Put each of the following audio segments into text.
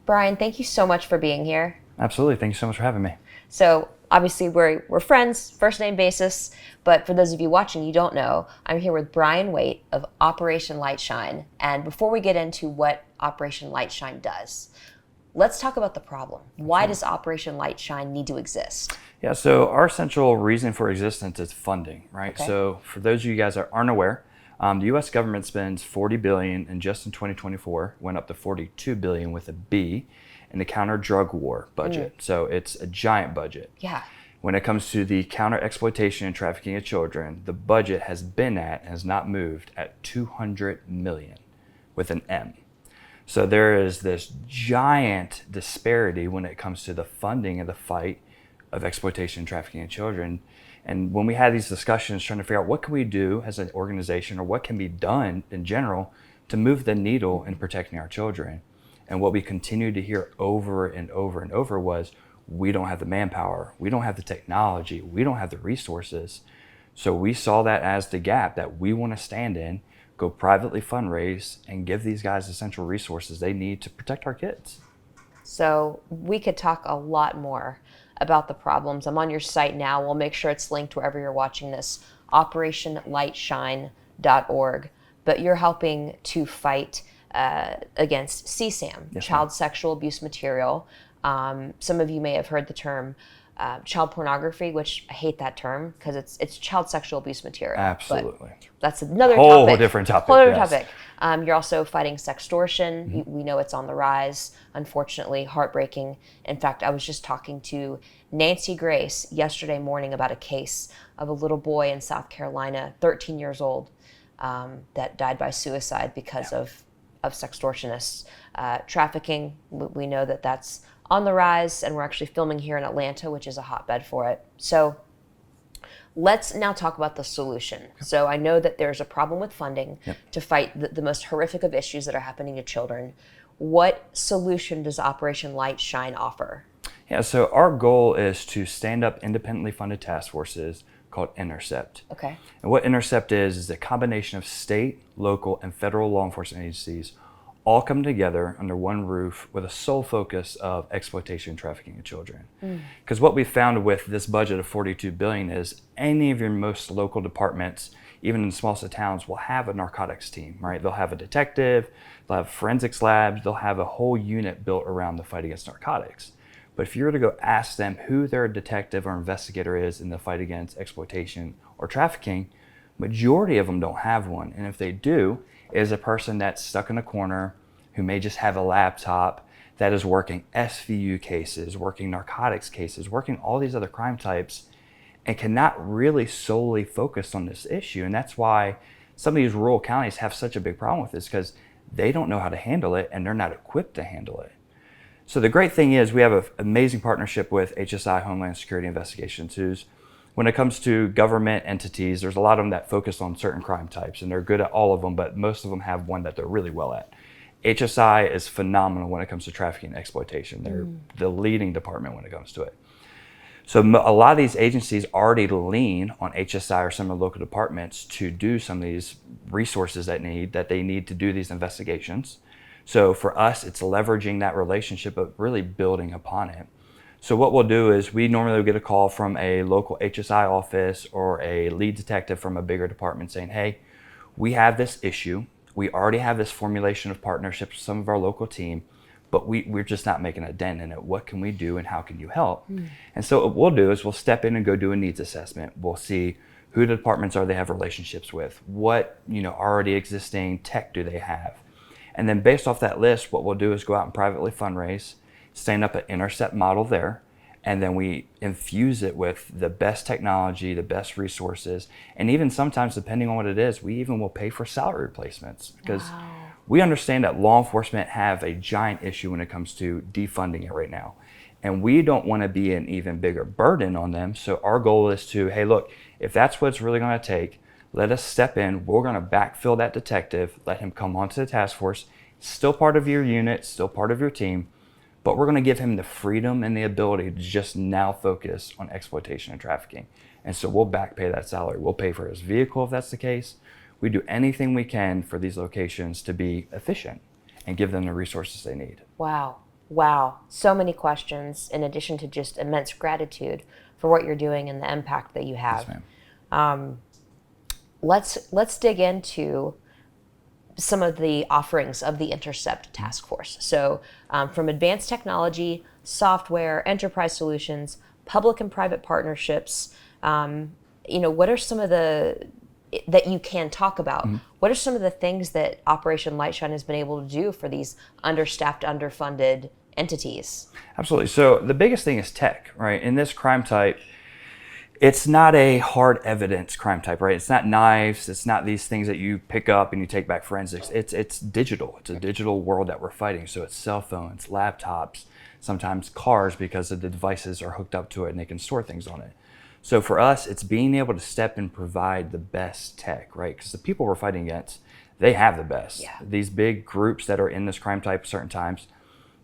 Bryan, thank you so much for being here. Absolutely. Thank you so much for having me. So obviously we're friends, first name basis, but for those of you watching, you don't know, I'm here with Bryan Waite of Operation Lightshine. And before we get into what Operation Lightshine does, let's talk about the problem. Why does Operation Lightshine need to exist? Yeah, so our central reason for existence is funding, right? Okay. So for those of you guys that aren't aware, the U.S. government spends $40 billion, and just in 2024 went up to $42 billion with a B in the counter drug war budget. So it's a giant budget. Yeah. When it comes to the counter exploitation and trafficking of children, the budget has been at and has not moved at 200 million with an M. So there is this giant disparity when it comes to the funding of the fight of exploitation and trafficking of children. And when we had these discussions trying to figure out what can we do as an organization or what can be done in general to move the needle in protecting our children, and what we continued to hear over and over and over was, we don't have the manpower, we don't have the technology, we don't have the resources. So we saw that as the gap that we want to stand in, go privately fundraise, and give these guys the essential resources they need to protect our kids. So we could talk a lot more about the problems. I'm on your site now. We'll make sure it's linked wherever you're watching this, operationlightshine.org. But you're helping to fight against CSAM, Yes, child ma'am. sexual abuse material. Some of you may have heard the term child pornography, which I hate that term because it's child sexual abuse material. Absolutely. But that's another Whole topic. different topic, Whole other yes. topic. You're also fighting sextortion. We know it's on the rise, unfortunately, heartbreaking. In fact, I was just talking to Nancy Grace yesterday morning about a case of a little boy in South Carolina, 13 years old, that died by suicide because of sextortionists. Trafficking, we know that that's on the rise, and we're actually filming here in Atlanta, which is a hotbed for it. So let's now talk about the solution. So I know that there's a problem with funding to fight the most horrific of issues that are happening to children. What solution does Operation Lightshine offer? Yeah, so our goal is to stand up independently funded task forces called INTERCEPT. Okay. And what INTERCEPT is a combination of state, local, and federal law enforcement agencies all come together under one roof with a sole focus of exploitation and trafficking of children. Because what we found with this budget of $42 billion is any of your most local departments, even in the smallest of towns, will have a narcotics team, right? They'll have a detective, they'll have forensics labs, they'll have a whole unit built around the fight against narcotics. But if you were to go ask them who their detective or investigator is in the fight against exploitation or trafficking, majority of them don't have one. And if they do, it is a person that's stuck in a corner who may just have a laptop that is working SVU cases, working narcotics cases, working all these other crime types, and cannot really solely focus on this issue. And that's why some of these rural counties have such a big problem with this, because they don't know how to handle it and they're not equipped to handle it. So the great thing is we have an amazing partnership with HSI, Homeland Security Investigations, who's, when it comes to government entities, there's a lot of them that focus on certain crime types, and they're good at all of them, but most of them have one that they're really well at. HSI is phenomenal when it comes to trafficking and exploitation. They're the leading department when it comes to it. So a lot of these agencies already lean on HSI or some of the local departments to do some of these resources that they need to do these investigations. So for us, it's leveraging that relationship, but really building upon it. So what we'll do is we normally will get a call from a local HSI office or a lead detective from a bigger department saying, hey, we have this issue. We already have this formulation of partnerships with some of our local team, but we're just not making a dent in it. What can we do and how can you help? And so what we'll do is we'll step in and go do a needs assessment. We'll see who the departments are they have relationships with, what already existing tech do they have. And then based off that list, what we'll do is go out and privately fundraise, stand up an INTERCEPT model there, and then we infuse it with the best technology, the best resources, and even sometimes, depending on what it is, we even will pay for salary replacements, because we understand that law enforcement have a giant issue when it comes to defunding it right now. And we don't want to be an even bigger burden on them. So our goal is to, hey, look, if that's what it's really going to take, let us step in. We're going to backfill that detective, let him come onto the task force, still part of your unit, still part of your team, but we're going to give him the freedom and the ability to just now focus on exploitation and trafficking. And so we'll back pay that salary. We'll pay for his vehicle if that's the case. We do anything we can for these locations to be efficient and give them the resources they need. Wow. Wow, so many questions in addition to just immense gratitude for what you're doing and the impact that you Yes, have. ma'am. Let's dig into some of the offerings of the INTERCEPT Task Force. So, from advanced technology, software, enterprise solutions, public and private partnerships, what are some of the that you can talk about? What are some of the things that Operation Lightshine has been able to do for these understaffed, underfunded entities? Absolutely. So the biggest thing is tech, right? In this crime type, it's not a hard evidence crime type, right? It's not knives. It's not these things that you pick up and you take back forensics. It's digital. It's a digital world that we're fighting. So it's cell phones, laptops, sometimes cars because of the devices are hooked up to it and they can store things on it. So for us, it's being able to step and provide the best tech, right? Because the people we're fighting against, they have the best. Yeah. These big groups that are in this crime type at certain times,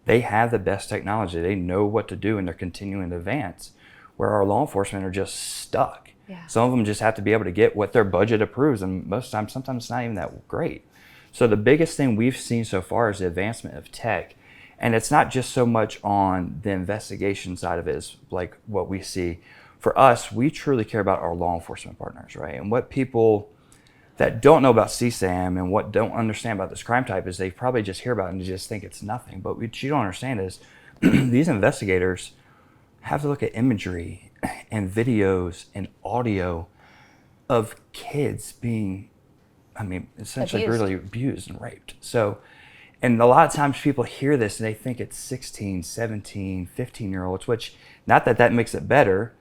they have the best technology. They know what to do and they're continuing to advance. Where our law enforcement are just stuck. Yeah. Some of them just have to be able to get what their budget approves, and most times, sometimes it's not even that great. So the biggest thing we've seen so far is the advancement of tech. And it's not just so much on the investigation side of it as like what we see. For us, we truly care about our law enforcement partners, right? And what people that don't know about CSAM and what don't understand about this crime type is they probably just hear about it and just think it's nothing. But what you don't understand is these investigators have to look at imagery and videos and audio of kids being, essentially brutally abused and raped. So, and a lot of times people hear this and they think it's 16, 17, 15-year-olds, which not that makes it better,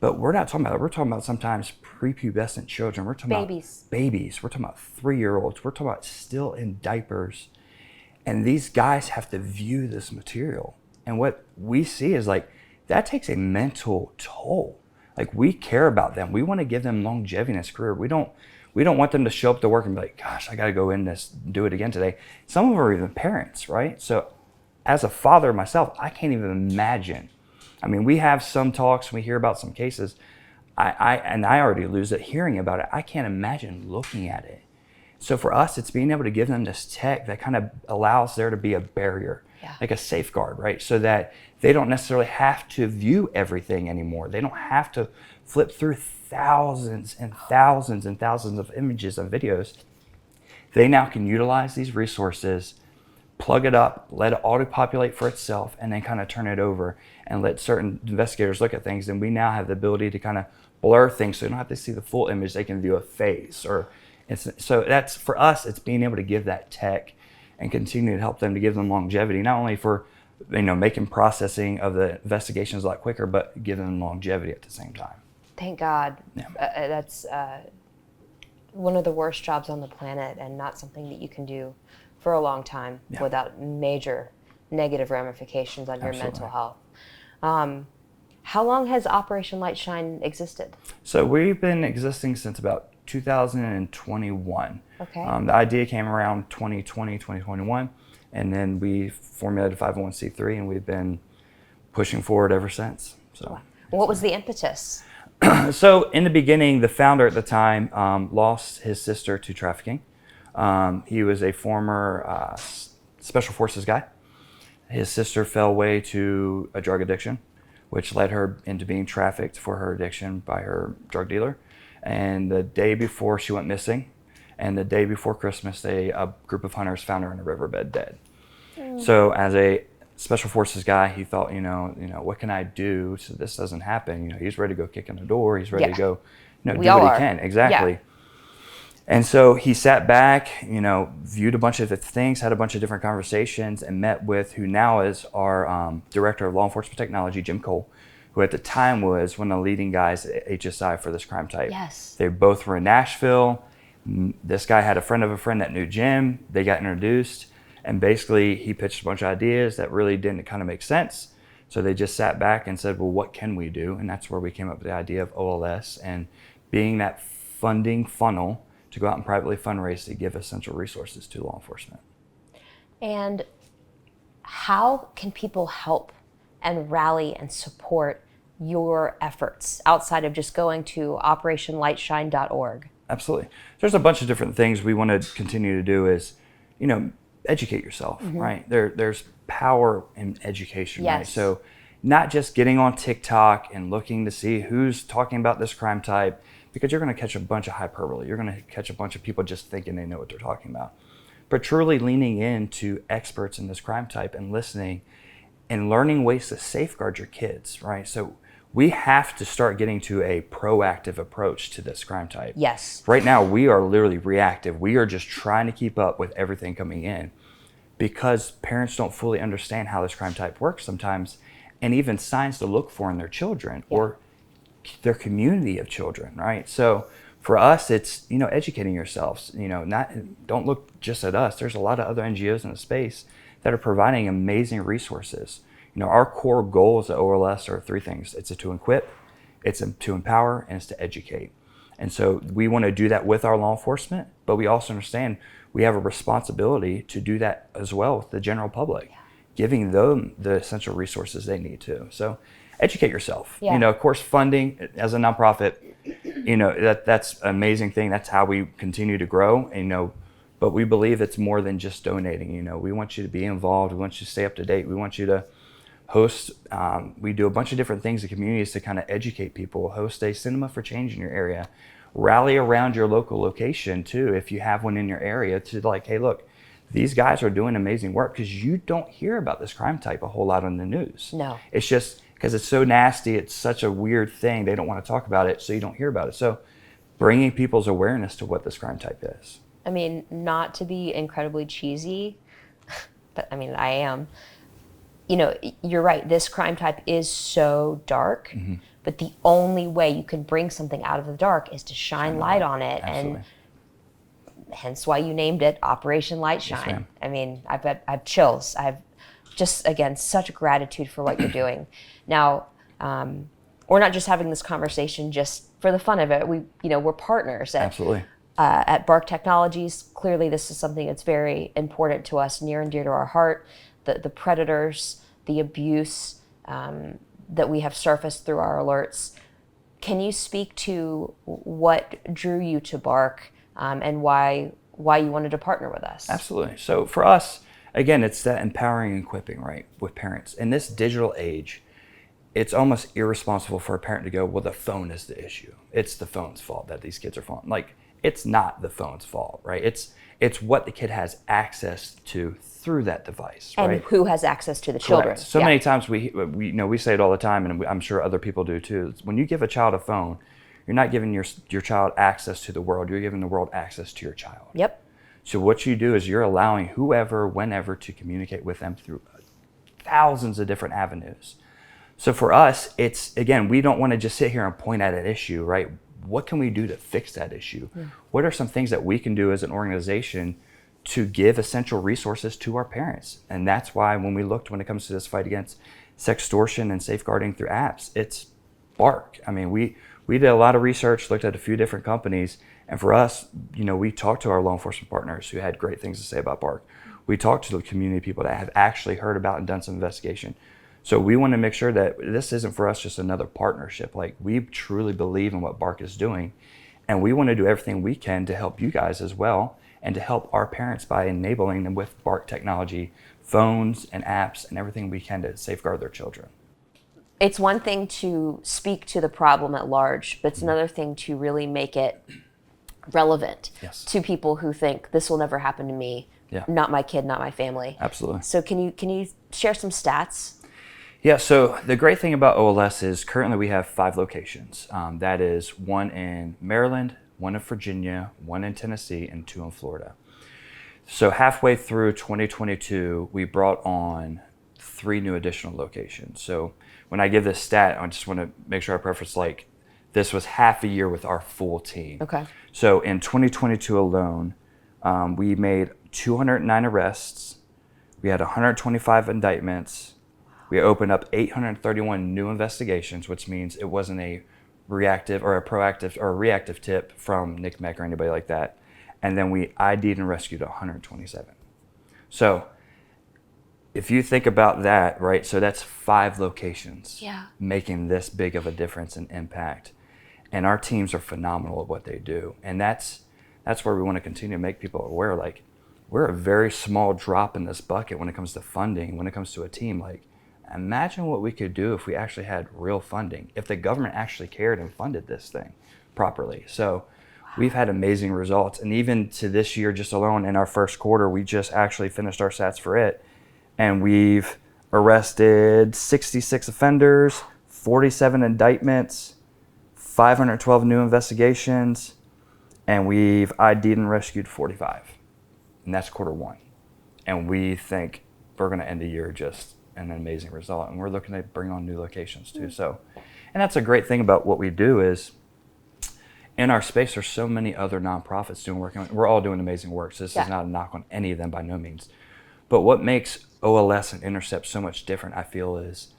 but we're not talking about it. We're talking about sometimes prepubescent children. We're talking about babies. We're talking about 3-year-olds. We're talking about still in diapers. And these guys have to view this material. And what we see is like, that takes a mental toll. Like we care about them. We want to give them longevity in this career. We don't want them to show up to work and be like, gosh, I got to go in this, do it again today. Some of them are even parents, right? So as a father myself, I can't even imagine. I mean, we have some talks, we hear about some cases. I already lose it hearing about it. I can't imagine looking at it. So for us, it's being able to give them this tech that kind of allows there to be a barrier, like a safeguard, right? So that they don't necessarily have to view everything anymore. They don't have to flip through thousands and thousands and thousands of images and videos. They now can utilize these resources, plug it up, let it auto-populate for itself, and then kind of turn it over and let certain investigators look at things. And we now have the ability to kind of blur things so you don't have to see the full image. They can view a face so that's, for us, it's being able to give that tech and continue to help them to give them longevity, not only for making processing of the investigations a lot quicker, but giving them longevity at the same time. Thank God. Yeah. That's one of the worst jobs on the planet and not something that you can do for a long time without major negative ramifications on your mental health. How long has Operation Lightshine existed? So we've been existing since about 2021. Okay. The idea came around 2020, 2021, and then we formulated 501c3, and we've been pushing forward ever since. So, what was the impetus? So in the beginning, the founder at the time lost his sister to trafficking. He was a former special forces guy. His sister fell away to a drug addiction, which led her into being trafficked for her addiction by her drug dealer. And the day before she went missing, and the day before Christmas, a group of hunters found her in a riverbed dead. So as a special forces guy, he thought, what can I do so this doesn't happen? He's ready to go kick in the door. He's ready to go, do what he can. Exactly. Yeah. And so he sat back, viewed a bunch of things, had a bunch of different conversations, and met with who now is our director of law enforcement technology, Jim Cole, who at the time was one of the leading guys at HSI for this crime type. Yes. They both were in Nashville. This guy had a friend of a friend that knew Jim. They got introduced, and basically he pitched a bunch of ideas that really didn't kind of make sense. So they just sat back and said, well, what can we do? And that's where we came up with the idea of OLS and being that funding funnel to go out and privately fundraise to give essential resources to law enforcement. And how can people help and rally and support your efforts outside of just going to operationlightshine.org? Absolutely. There's a bunch of different things we want to continue to do is, educate yourself, right? There's power in education, right? Yes. So not just getting on TikTok and looking to see who's talking about this crime type, because you're going to catch a bunch of hyperbole. You're going to catch a bunch of people just thinking they know what they're talking about. But truly leaning into experts in this crime type and listening and learning ways to safeguard your kids, right? So we have to start getting to a proactive approach to this crime type. Yes. Right now, we are literally reactive. We are just trying to keep up with everything coming in because parents don't fully understand how this crime type works sometimes, and even signs to look for in their children or their community of children, right? So for us, it's, educating yourselves, don't look just at us. There's a lot of other NGOs in the space that are providing amazing resources. Our core goals at OLS are three things. It's to equip, it's to empower, and it's to educate. And so we want to do that with our law enforcement, but we also understand we have a responsibility to do that as well with the general public, giving them the essential resources they need to. So educate yourself. Yeah. Of course, funding as a nonprofit, that's an amazing thing. That's how we continue to grow. But we believe it's more than just donating. We want you to be involved. We want you to stay up to date. We want you to host. We do a bunch of different things in communities to kind of educate people. Host a cinema for change in your area. Rally around your local location too, if you have one in your area, to like, hey, look, these guys are doing amazing work, because you don't hear about this crime type a whole lot on the news. No. It's just because it's so nasty. It's such a weird thing. They don't want to talk about it, so you don't hear about it. So bringing people's awareness to what this crime type is. I mean, not to be incredibly cheesy, but I mean, I am. You're right. This crime type is so dark, but the only way you can bring something out of the dark is to shine light on it. Absolutely. And hence why you named it Operation Light Shine. Yes, ma'am. I mean, I have chills. I have just, again, such gratitude for what you're doing. Now, we're not just having this conversation just for the fun of it. We're partners. Absolutely. At Bark Technologies. Clearly, this is something that's very important to us, near and dear to our heart. The predators, the abuse that we have surfaced through our alerts. Can you speak to what drew you to Bark and why you wanted to partner with us? Absolutely. So for us, again, it's that empowering and equipping, right, with parents. In this digital age, it's almost irresponsible for a parent to go, well, the phone is the issue. It's the phone's fault that these kids are falling. Like, it's not the phone's fault, right? It's what the kid has access to through that device, and right? who has access to the children. So many times we say it all the time, and I'm sure other people do too. When you give a child a phone, you're not giving your child access to the world. You're giving the world access to your child. Yep. So what you do is you're allowing whoever, whenever, to communicate with them through thousands of different avenues. So for us, it's, again, we don't want to just sit here and point at an issue, right? What can we do to fix that issue? Yeah. What are some things that we can do as an organization to give essential resources to our parents? And that's why when it comes to this fight against sextortion and safeguarding through apps, it's Bark. I mean, we did a lot of research, looked at a few different companies, and for us, we talked to our law enforcement partners who had great things to say about Bark. We talked to the community people that have actually heard about and done some investigation. So we want to make sure that this isn't for us just another partnership. Like, we truly believe in what Bark is doing, and we want to do everything we can to help you guys as well, and to help our parents by enabling them with Bark technology, phones and apps and everything we can to safeguard their children. It's one thing to speak to the problem at large, but it's another thing to really make it relevant to people who think this will never happen to me, not my kid, not my family. Absolutely. So can you share some stats? Yeah, so the great thing about OLS is currently we have 5 locations. That is 1 in Maryland, 1 in Virginia, 1 in Tennessee, and 2 in Florida. So halfway through 2022, we brought on 3 new additional locations. So when I give this stat, I just want to make sure I preface, like, this was half a year with our full team. Okay. So in 2022 alone, we made 209 arrests. We had 125 indictments. We opened up 831 new investigations, which means it wasn't a reactive or a proactive or a reactive tip from NCMEC or anybody like that. And then we ID'd and rescued 127. So if you think about that, right, so that's 5 locations making this big of a difference and impact. And our teams are phenomenal at what they do. And that's where we want to continue to make people aware, like, we're a very small drop in this bucket when it comes to funding, when it comes to a team. Like, imagine what we could do if we actually had real funding, if the government actually cared and funded this thing properly. So we've had amazing results. And even to this year, just alone in our first quarter, we just actually finished our stats for it. And we've arrested 66 offenders, 47 indictments, 512 new investigations, and we've ID'd and rescued 45. And that's quarter one. And we think we're going to end the year just an amazing result. And we're looking to bring on new locations too. So, and that's a great thing about what we do is in our space, there's so many other nonprofits doing work. We're all doing amazing work. So this is not a knock on any of them by no means. But what makes OLS and INTERCEPT so much different, I feel, is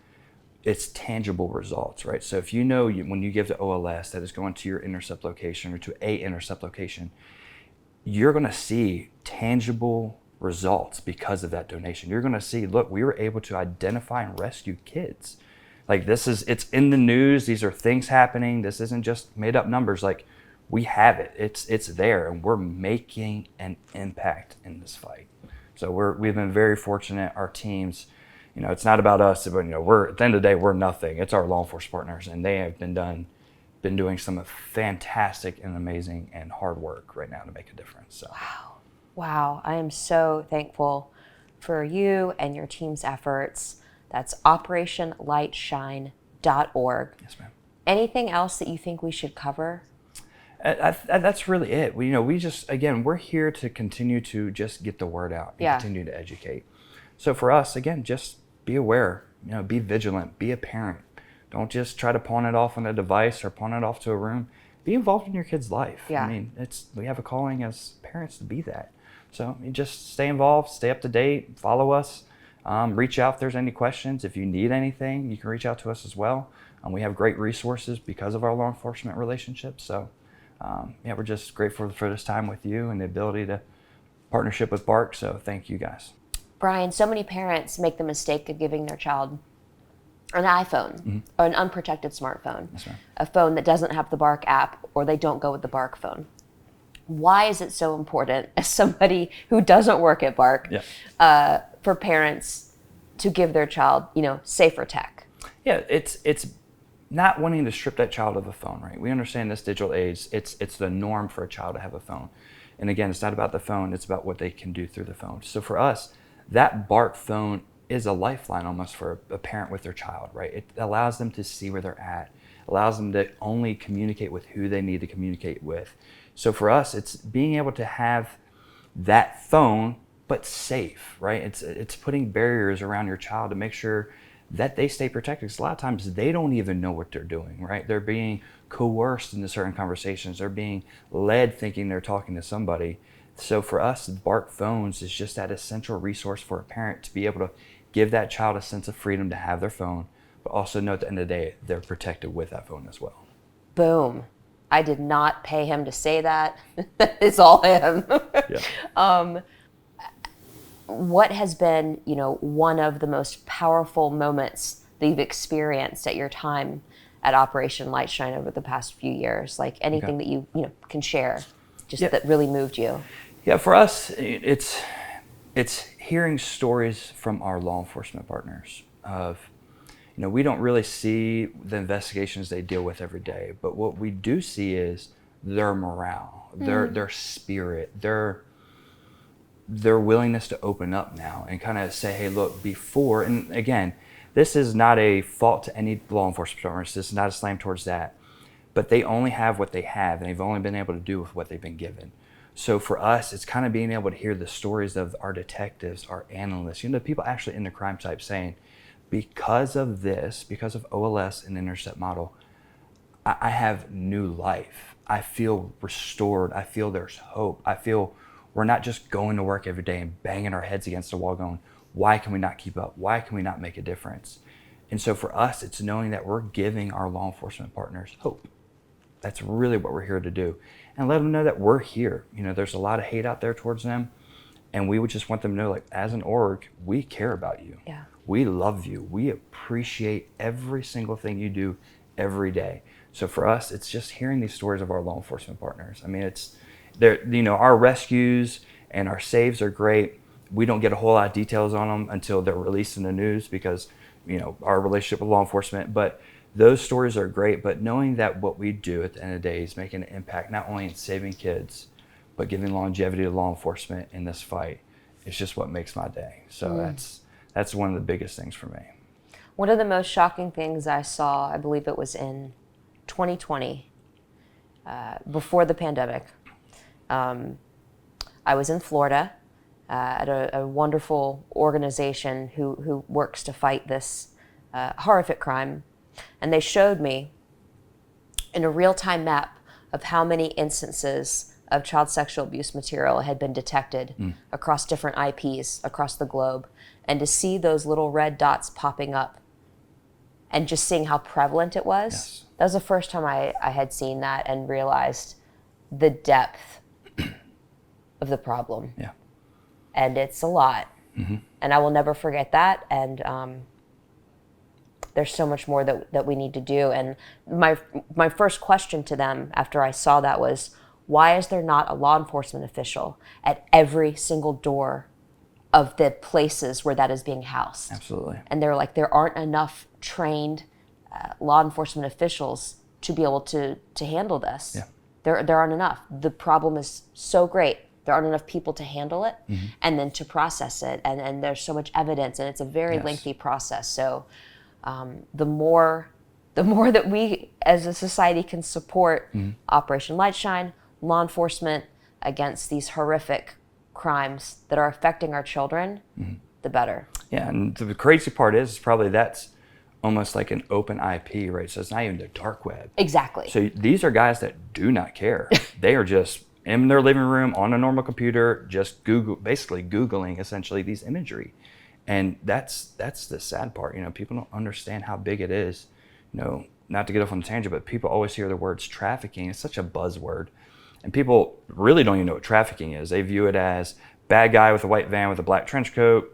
it's tangible results, right? So if you know when you give to OLS that is going to your INTERCEPT location or to a INTERCEPT location, you're going to see tangible results because of that donation. You're going to see, look, we were able to identify and rescue kids. Like it's in the news. These are things happening. This isn't just made up numbers. Like we have it. It's there, and we're making an impact in this fight. So we've been very fortunate. Our teams, it's not about us, but we're at the end of the day, we're nothing. It's our law enforcement partners, and they have been doing some fantastic and amazing and hard work right now to make a difference. So. Wow. I am so thankful for you and your team's efforts. That's operationlightshine.org. Yes, ma'am. Anything else that you think we should cover? That's really it. We just, again, we're here to continue to just get the word out and continue to educate. So for us, again, just be aware, be vigilant, be a parent. Don't just try to pawn it off on a device or pawn it off to a room. Be involved in your kid's life. Yeah. I mean, we have a calling as parents to be that. So you just stay involved, stay up to date, follow us, reach out if there's any questions. If you need anything, you can reach out to us as well. We have great resources because of our law enforcement relationships. So we're just grateful for this time with you and the ability to partnership with BARC. So thank you guys. Bryan, so many parents make the mistake of giving their child an iPhone or an unprotected smartphone, a phone that doesn't have the BARC app, or they don't go with the BARC phone. Why is it so important, as somebody who doesn't work at BARC, for parents to give their child, safer tech? Yeah, it's not wanting to strip that child of a phone, right? We understand this digital age, it's the norm for a child to have a phone. And again, it's not about the phone, it's about what they can do through the phone. So for us, that BARC phone is a lifeline almost for a parent with their child, right? It allows them to see where they're at, allows them to only communicate with who they need to communicate with. So for us, it's being able to have that phone, but safe, right? It's putting barriers around your child to make sure that they stay protected. Because a lot of times they don't even know what they're doing, right? They're being coerced into certain conversations. They're being led thinking they're talking to somebody. So for us, BARC phones is just that essential resource for a parent to be able to give that child a sense of freedom to have their phone, but also know at the end of the day, they're protected with that phone as well. Boom. I did not pay him to say that. It's all him. What has been, one of the most powerful moments that you've experienced at your time at Operation Lightshine over the past few years? Like anything that you can share, that really moved you? Yeah, for us, it's hearing stories from our law enforcement partners of, we don't really see the investigations they deal with every day, but what we do see is their morale, their spirit, their willingness to open up now and kind of say, hey, look, before, and again, this is not a fault to any law enforcement partners, this is not a slam towards that, but they only have what they have, and they've only been able to do with what they've been given. So for us, it's kind of being able to hear the stories of our detectives, our analysts, the people actually in the crime type saying, because of this, because of OLS and INTERCEPT model, I have new life. I feel restored. I feel there's hope. I feel we're not just going to work every day and banging our heads against the wall going, why can we not keep up? Why can we not make a difference? And so for us, it's knowing that we're giving our law enforcement partners hope. That's really what we're here to do. And let them know that we're here. There's a lot of hate out there towards them. And we would just want them to know, like, as an org, we care about you. Yeah. We love you. We appreciate every single thing you do every day. So for us, it's just hearing these stories of our law enforcement partners. I mean, our rescues and our saves are great. We don't get a whole lot of details on them until they're released in the news because, our relationship with law enforcement. But those stories are great. But knowing that what we do at the end of the day is making an impact, not only in saving kids, but giving longevity to law enforcement in this fight, is just what makes my day. So that's one of the biggest things for me. One of the most shocking things I saw, I believe it was in 2020, before the pandemic. I was in Florida at a wonderful organization who works to fight this horrific crime. And they showed me in a real-time map of how many instances of child sexual abuse material had been detected across different IPs across the globe. And to see those little red dots popping up and just seeing how prevalent it was, Yes. that was the first time I had seen that and realized the depth of the problem. Yeah. And it's a lot. And I will never forget that. And there's so much more that we need to do. And my first question to them after I saw that was, why is there not a law enforcement official at every single door of the places where that is being housed? Absolutely. And they're like, there aren't enough trained law enforcement officials to be able to handle this. Yeah. There aren't enough. The problem is so great. There aren't enough people to handle it and then to process it. And there's so much evidence, and it's a very lengthy process. So the more that we as a society can support Operation Lightshine, law enforcement against these horrific crimes that are affecting our children, the better. Yeah, and the crazy part is probably that's almost like an open IP, right? So it's not even the dark web. Exactly. So these are guys that do not care. They are just in their living room on a normal computer, just basically Googling essentially these imagery. And that's the sad part. People don't understand how big it is. Not to get off on a tangent, but people always hear the words trafficking. It's such a buzzword. And people really don't even know what trafficking is. They view it as bad guy with a white van with a black trench coat,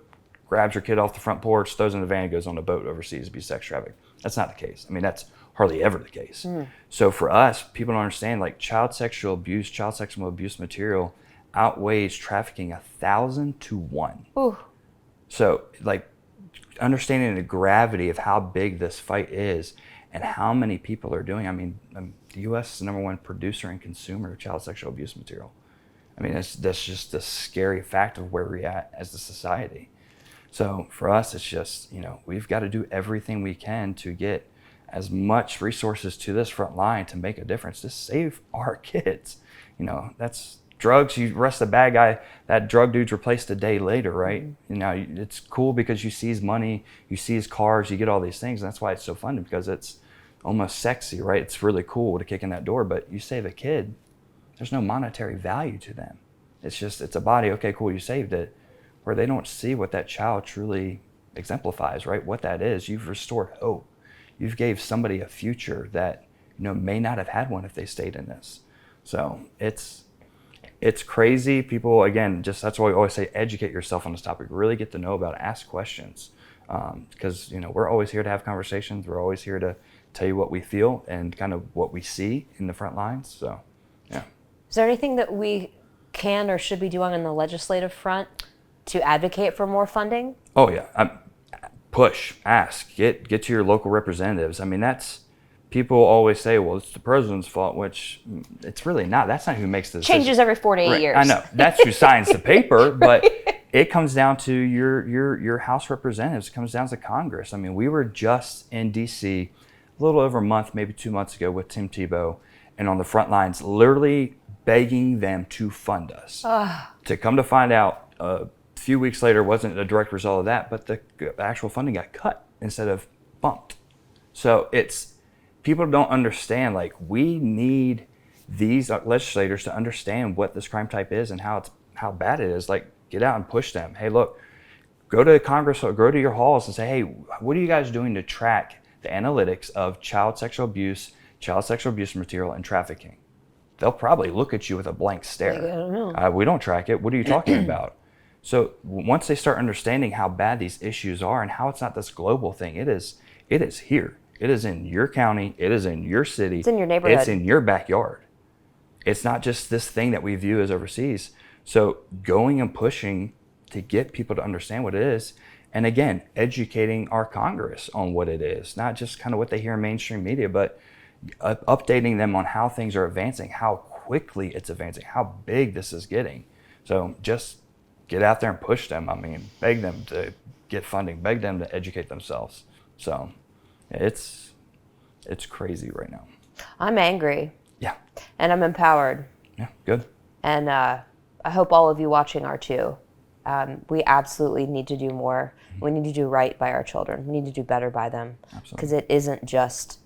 grabs your kid off the front porch, throws in the van, goes on a boat overseas to be sex trafficked. That's not the case. I mean, that's hardly ever the case. So for us, people don't understand, like, child sexual abuse material outweighs trafficking 1,000 to 1. Ooh. So, like, understanding the gravity of how big this fight is and how many people are doing. I mean, the U.S. is the #1 producer and consumer of child sexual abuse material. I mean, that's just the scary fact of where we're at as a society. So for us, it's just, we've got to do everything we can to get as much resources to this front line to make a difference, to save our kids. That's drugs. You arrest a bad guy, that drug dude's replaced a day later, right? It's cool because you see his money, you see his cars, you get all these things. And that's why it's so fun, because it's almost sexy, right? It's really cool to kick in that door, but you save a kid, there's no monetary value to them. It's a body. Okay, cool, you saved it. Where they don't see what that child truly exemplifies, right? What that is. You've restored hope. You've gave somebody a future that may not have had one if they stayed in this. So it's crazy. People, again, that's why we always say, educate yourself on this topic. Really get to know about it. Ask questions, because we're always here to have conversations. We're always here to tell you what we feel and kind of what we see in the front lines. So, yeah. Is there anything that we can or should be doing on the legislative front to advocate for more funding? Oh yeah, push, ask, get to your local representatives. I mean, that's, people always say, well, it's the president's fault, which it's really not. That's not who makes the decision. Changes every 4 to 8 years. I know, that's who signs the paper, but it comes down to your House representatives. It comes down to Congress. I mean, we were just in D.C. a little over a month, maybe 2 months ago with Tim Tebow, and on the front lines, literally begging them to fund us. To come to find out, a few weeks later, wasn't a direct result of that, but the actual funding got cut instead of bumped. So people don't understand, like, we need these legislators to understand what this crime type is and how bad it is. Like, get out and push them. Hey, look, go to Congress or go to your halls and say, hey, what are you guys doing to track the analytics of child sexual abuse material, and trafficking? They'll probably look at you with a blank stare. I don't know. We don't track it. What are you talking about? So once they start understanding how bad these issues are and how it's not this global thing, it is here. It is in your county. It is in your city. It's in your neighborhood. It's in your backyard. It's not just this thing that we view as overseas. So going and pushing to get people to understand what it is, and again, educating our Congress on what it is, not just kind of what they hear in mainstream media, but updating them on how things are advancing, how quickly it's advancing, how big this is getting. So just get out there and push them. I mean, beg them to get funding, beg them to educate themselves. So it's crazy right now. I'm angry. Yeah. And I'm empowered. Yeah, good. And I hope all of you watching are too. We absolutely need to do more. We need to do right by our children. We need to do better by them. Because it isn't just,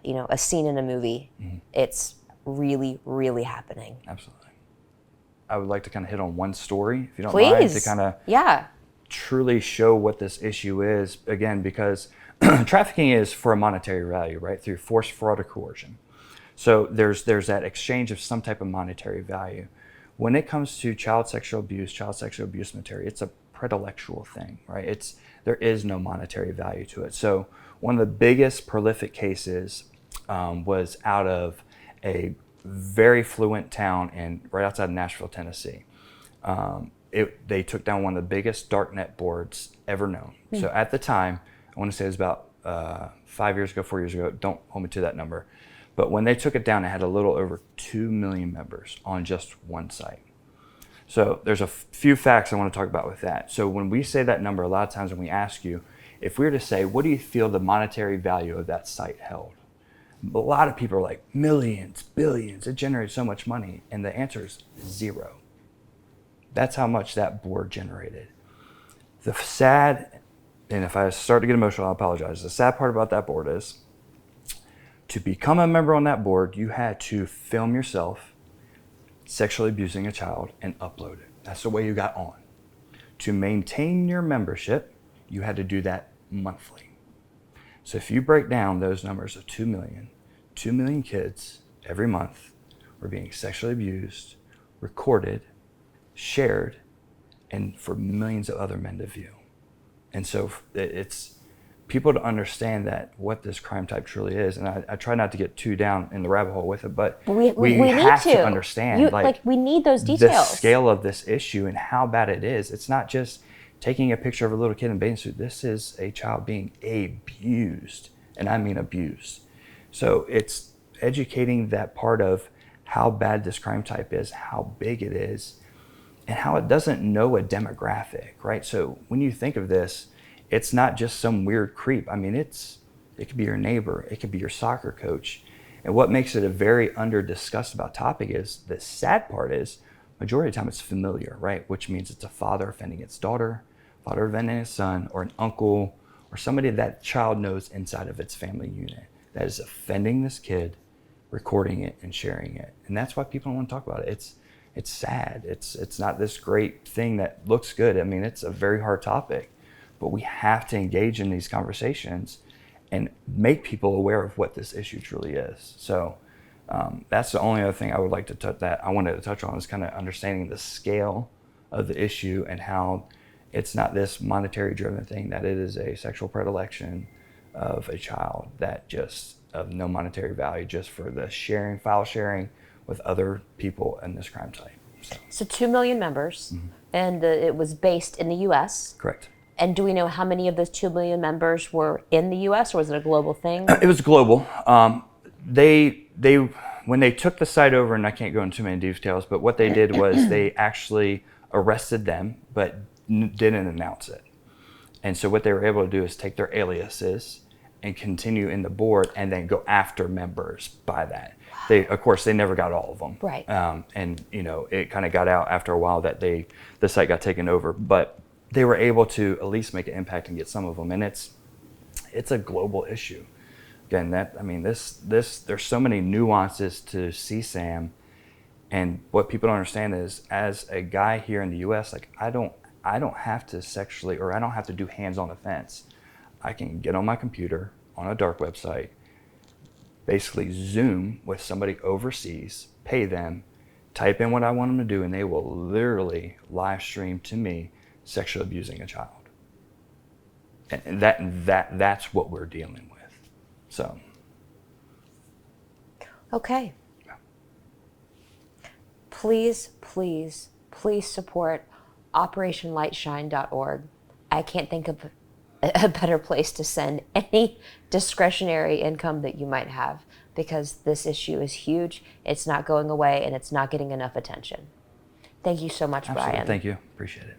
a scene in a movie. It's really, really happening. Absolutely. I would like to kind of hit on one story, if you don't Please. mind, to kind of truly show what this issue is. Again, because trafficking is for a monetary value, right? Through force, fraud, or coercion. So there's that exchange of some type of monetary value. When it comes to child sexual abuse material, it's a predilectual thing, right? There is no monetary value to it. So one of the biggest prolific cases was out of a very fluent town right outside of Nashville, Tennessee. They took down one of the biggest darknet boards ever known. So at the time, I want to say it was about 4 years ago, don't hold me to that number. But when they took it down, it had a little over 2 million members on just one site. So there's a few facts I want to talk about with that. So when we say that number, a lot of times when we ask you, if we were to say, what do you feel the monetary value of that site held? A lot of people are like, millions, billions, it generated so much money. And the answer is 0. That's how much that board generated. The sad, and if I start to get emotional, I apologize. The sad part about that board is, to become a member on that board, you had to film yourself sexually abusing a child and upload it. That's the way you got on. To maintain your membership, you had to do that monthly. So if you break down those numbers of 2 million kids every month were being sexually abused, recorded, shared, and for millions of other men to view. And so it's people to understand that what this crime type truly is. And I try not to get too down in the rabbit hole with it, but we have to understand we need those details. The scale of this issue and how bad it is. It's not just taking a picture of a little kid in a bathing suit. This is a child being abused, and I mean abused. So it's educating that part of how bad this crime type is, how big it is, and how it doesn't know a demographic, right? So when you think of this, it's not just some weird creep. I mean, it could be your neighbor, it could be your soccer coach. And what makes it a very under-discussed about topic is, the sad part is, majority of the time it's familiar, right? Which means it's a father offending its daughter, father offending his son, or an uncle, or somebody that child knows inside of its family unit that is offending this kid, recording it and sharing it. And that's why people don't want to talk about it. It's sad. It's not this great thing that looks good. I mean, it's a very hard topic, but we have to engage in these conversations and make people aware of what this issue truly is. So that's the only other thing I would like to I wanted to touch on, is kind of understanding the scale of the issue and how it's not this monetary driven thing, that it is a sexual predilection of a child that just of no monetary value, just for the file sharing with other people in this crime type. So 2 million members, and it was based in the U.S. Correct. And do we know how many of those 2 million members were in the U.S., or was it a global thing? It was global. When they took the site over, and I can't go into too many details, but what they did was they actually arrested them, but didn't announce it. And so what they were able to do is take their aliases and continue in the board, and then go after members by that. Of course, they never got all of them. Right. And it kind of got out after a while that the site got taken over, but they were able to at least make an impact and get some of them. And it's a global issue. Again, there's so many nuances to CSAM, and what people don't understand is, as a guy here in the U.S., like I don't have to sexually, or I don't have to do hands-on offense. I can get on my computer on a dark website, basically Zoom with somebody overseas, pay them, type in what I want them to do, and they will literally live stream to me sexually abusing a child. And that's what we're dealing with. So. Okay. Please, please, please support operationlightshine.org. I can't think of a better place to send any discretionary income that you might have, because this issue is huge. It's not going away, and it's not getting enough attention. Thank you so much, Absolutely. Bryan. Thank you. Appreciate it.